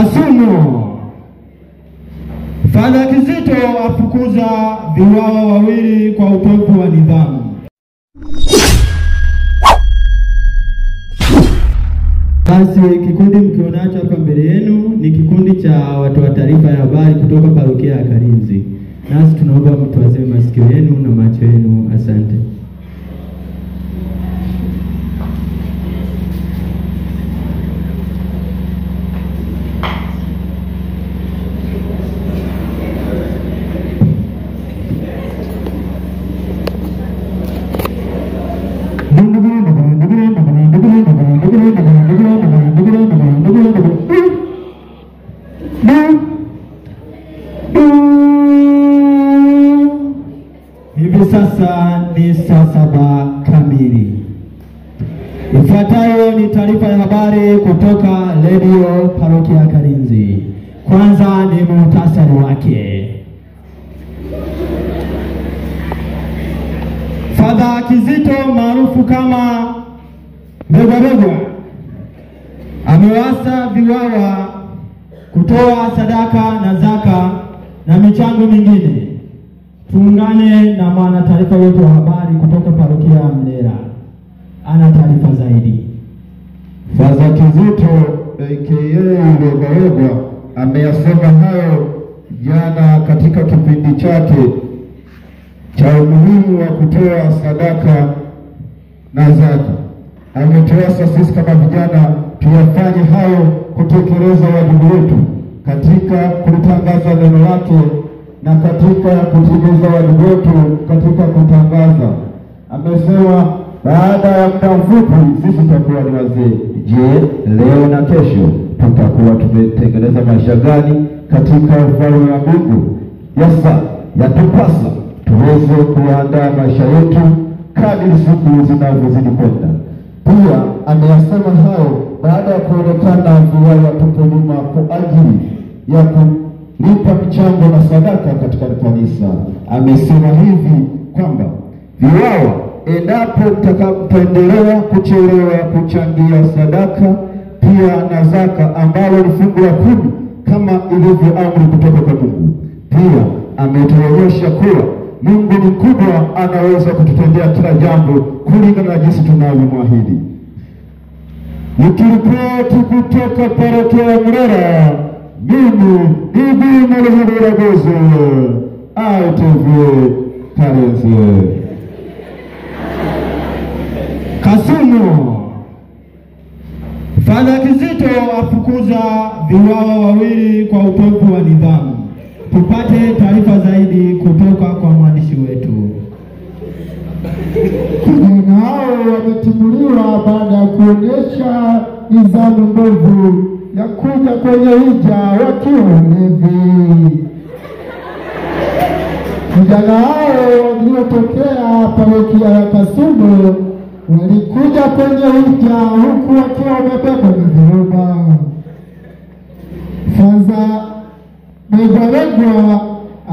Kasumu. Fadha Kizito afukuza viwawa wawili kwa utovu wa nidhamu. Basi kikundi mkionacho hapa mbele yenu ni kikundi cha watu wa taarifa ya habari kutoka parokia ya Kalinzi. Nasi tunaomba mtuazime masikio yenu na macho yenu. Asante. Hivi sasa ni saa 7 kamili. Ifuatayo ni taarifa ya habari kutoka Radio Parokia Kalinzi. Kwanza ni muhtasari wake. Fadha Kizito maarufu kama Begwa amewasa viwawa kutoa sadaka na zaka na michango mingine. Tuungane na mwana taarifa wetu wa habari kutoka parokia ya Mlera. Ana taarifa zaidi. Fadha Kizito aka Begwa ameyasema hayo jana katika kipindi chake cha umuhimu wa kutoa sadaka na zaka. Ametuasa sisi kama vijana tuyafanye hayo kutekeleza wajibu wetu katika kutangaza neno lake na katika kutimiza wajibu wetu katika kutangaza. Amesema baada ya muda mfupi sisi tutakuwa ni wazee. Je, leo na kesho tutakuwa tumetengeneza maisha gani katika ufalme wa Mungu? Yasa yatupasa tuweze kuandaa maisha yetu kadri siku zinavyozidi kwenda. Pia ameyasema hayo baada ya kuonekana viwawa tupo nyuma kwa ajili ya kulipa michango na sadaka katika kanisa. Amesema hivi kwamba viwawa, endapo mtakapoendelea kuchelewa kuchangia sadaka pia na zaka ambalo ni fungu la 10 kama ilivyo amri kutoka kwa Mungu. Pia ametuonyesha kuwa Mungu ni mkubwa, anaweza kututendea kila jambo kulingana na jinsi tunavyomwahidi. Nikiripoti kutoka parokia ya Mlera, mimi ni Bwana Gozo, ITV Kalinzi. Kasumu. Fadha Kizito afukuza viwawa wawili kwa utovu wa nidhamu. Tupate taarifa zaidi kutoka kwa mwandishi wetu. Vijana hao wametimuliwa baada ya kuonyesha nidhamu mbovu ya kuja kwenye hija wakiwa walevi. Vijana hao waliotokea parokia ya Kasumu walikuja kwenye hija huku wakiwa wamebeba viroba. Fadha Begwa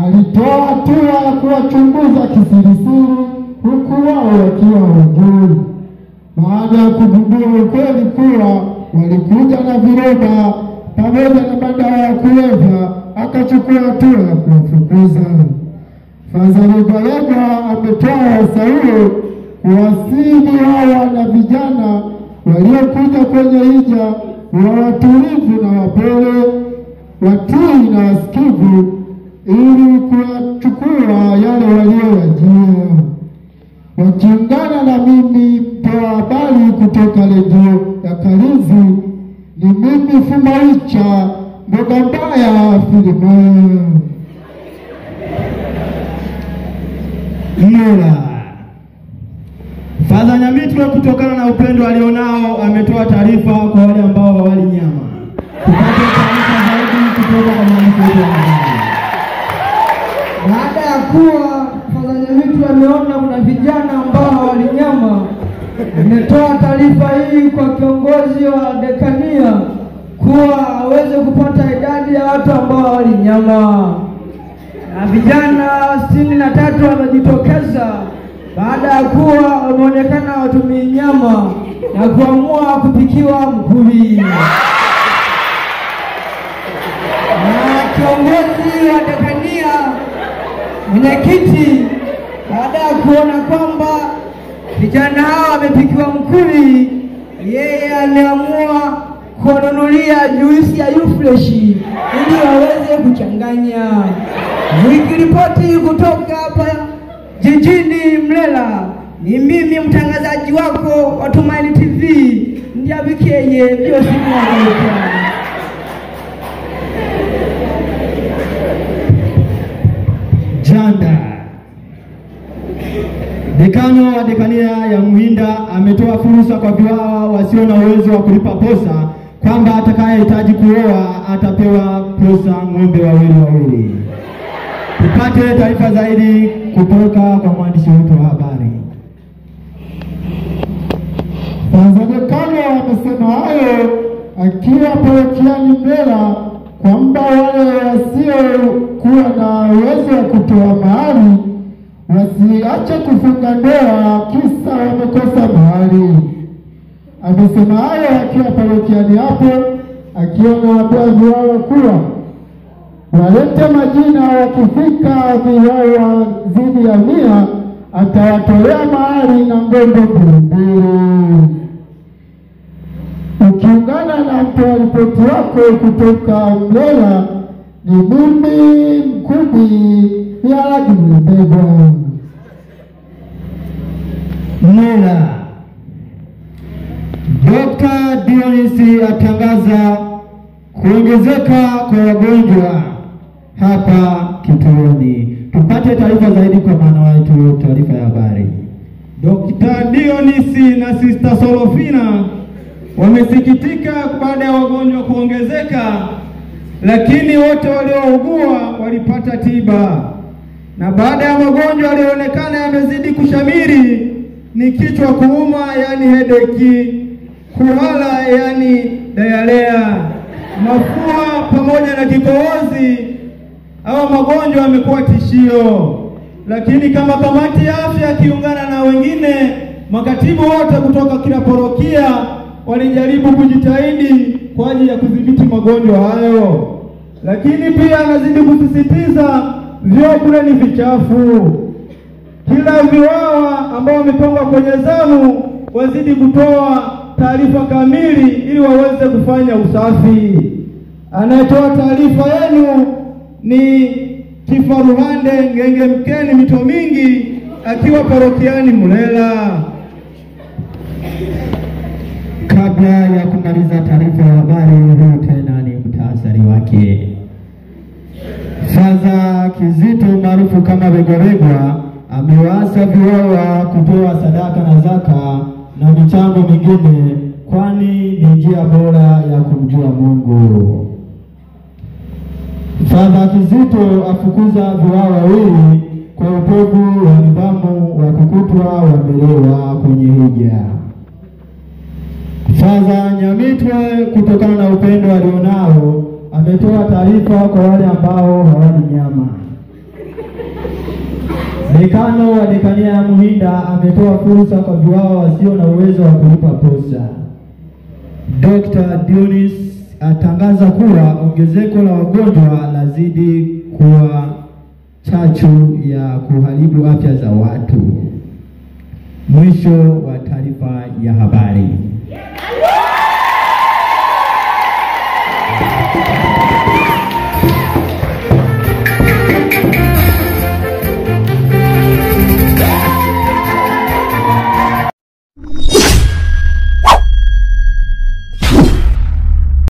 alitoa hatua ya kuwachunguza kisirisiri huku wao wakiwa wajui. Baada ya kugundua ukweli kuwa walikuja na viroba pamoja na madawa ya kulevya, akachukua hatua ya kuwafukuza. Fadha Begwa ametoa washauri kuwasihi hawa na vijana waliokuja kwenye hija wa watulivu na wapole, watii na wasikivu, ili kuchukua yale waliyowajia. Wakiungana na mimi mtoa habari kutoka Radio ya Kalinzi, ni mimi Fumaicha Mboga Mbaya Filimaya. Mlera. Fadha Nyamitwe kutokana na upendo alionao ametoa taarifa kwa wale ambao hawali nyama. Tupate taarifa zaidi kutoka kwa mwandishi wetu. Baada ya kuwa Fadha Nyamitwe ameona kuna vijana ambao hawali nyama, ametoa taarifa hii kwa kiongozi wa dekania kuwa aweze kupata idadi ya watu ambao hawali nyama. Na vijana 63 wamejitokeza baada ya kuwa wameonekana watumii nyama na kuamua kupikiwa mkuvi. Kiongozi wa dekania, mwenyekiti, baada ya kuona kwamba vijana hao wamepikiwa mkuli, yeye ameamua kuwanunulia juisi ya Ufresh ili waweze kuchanganya. Nikiripoti kutoka hapa jijini Mlela, ni mimi mtangazaji wako wa Tumaini TV, Ndiabikeye Biosimwa. Janda. Dekano wa dekania ya Muhinda ametoa fursa kwa viwawa wasio na uwezo wa kulipa posa kwamba atakayehitaji kuoa atapewa posa ng'ombe wawili. Tupate taarifa zaidi kutoka kwa mwandishi wetu wa habari. Dekano amesema hayo akiwa parokiani Mlela kwamba wale wasiokuwa na uwezo wa kutoa mahari wasiache kufunga ndoa kisa wamekosa mahari. Amesema hayo akiwa parokiani hapo, akiwa anawaambia viwawa kuwa walete majina, wakifika viwawa zidi ya 100 atawatolea mahari na ng'ombe mbili. Ukiungana na mtoa ripoti wako kutoka Mlela, ni mimi Mkubi ya Mbegwa. Mlela. Dr. Dionisi atangaza kuongezeka kwa wagonjwa hapa kituoni. Tupate taarifa zaidi kwa maana wetu taarifa ya habari. Dr. Dionisi na Sister Solofina wamesikitika baada ya wagonjwa kuongezeka, lakini wote waliougua walipata tiba. Na baada ya magonjwa yalionekana yamezidi kushamiri ni kichwa kuuma, yani headache, kuhara, yani diarrhea, mafua pamoja na kikohozi. Hawa magonjwa yamekuwa tishio, lakini kama kamati ya afya kiungana na wengine makatibu wote kutoka kila parokia walijaribu kujitahidi kwa ajili ya kudhibiti magonjwa hayo. Lakini pia anazidi kusisitiza vyoo kule ni vichafu. Kila viwawa ambao wamepangwa kwenye zamu wazidi kutoa taarifa kamili ili waweze kufanya usafi. Anayetoa taarifa yenu ni Kifaruhande Ngenge Mkeni Mito Mingi akiwa parokiani Mlela. Kabla ya kumaliza taarifa ya habari, huu tena ni muhtasari wake. Father Kizito maarufu kama Begoregwa amewaasa viwawa kutoa sadaka na zaka na michango mingine, kwani ni njia bora ya kumjua Mungu. Father Kizito afukuza viwawa wawili kwa utovu wa nidhamu wa kukutwa wamelewa kwenye hija. Father Nyamitwe kutokana na upendo alionao ametoa taarifa kwa wale ambao hawali nyama. Dekano wa dekania ya Muhinda ametoa fursa kwa viwawa wasio na uwezo wa kulipa posa. Dr. Dionis atangaza kuwa ongezeko la wagonjwa lazidi kuwa chachu ya kuharibu afya za watu. Mwisho wa taarifa ya habari.